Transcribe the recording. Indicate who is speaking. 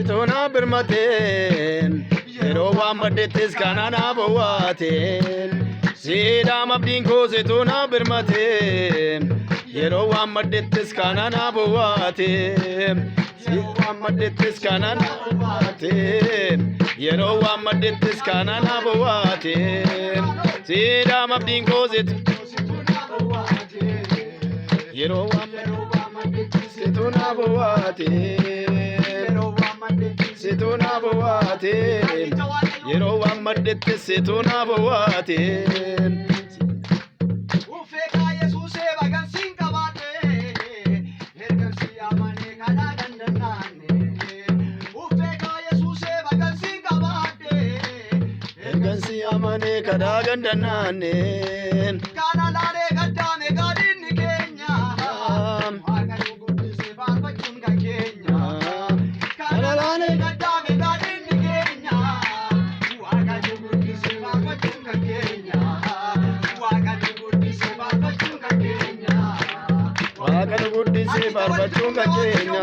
Speaker 1: situna birmateen yeroo waan maddeettis kanana bowwaateen Sidam abdiin koo situna birmateen yeroo waan maddeettis kanana bowwaateen Sidam maddeettis kanana bowwaateen yeroo waan maddeettis kanana bowwaateen Sidam abdiin koo situna bowwaateen yeroo waan maddeettis situna bowwaateen situna bowwaateen yeroo waan maddeettis situna bowwaateen
Speaker 2: Ufeeka Yesuusee bagansiin qabaatee ergansi amanee kadhaa dandannaanne Ufeeka Yesuusee bagansiin qabaatee
Speaker 1: ergansi amanee kadhaa dandannaanne
Speaker 2: kana laalee gaddaame gaadhinni keenya Waaqayyo guddisee faarfachuun kan keenya kana laalee gaddaame gaadhinni keenya Waaqayyo guddisee faarfachuun kan keenya Waaqayyo guddisee faarfachuun kan keenya
Speaker 1: Waaqayyo guddisee faarfachuun kan keenya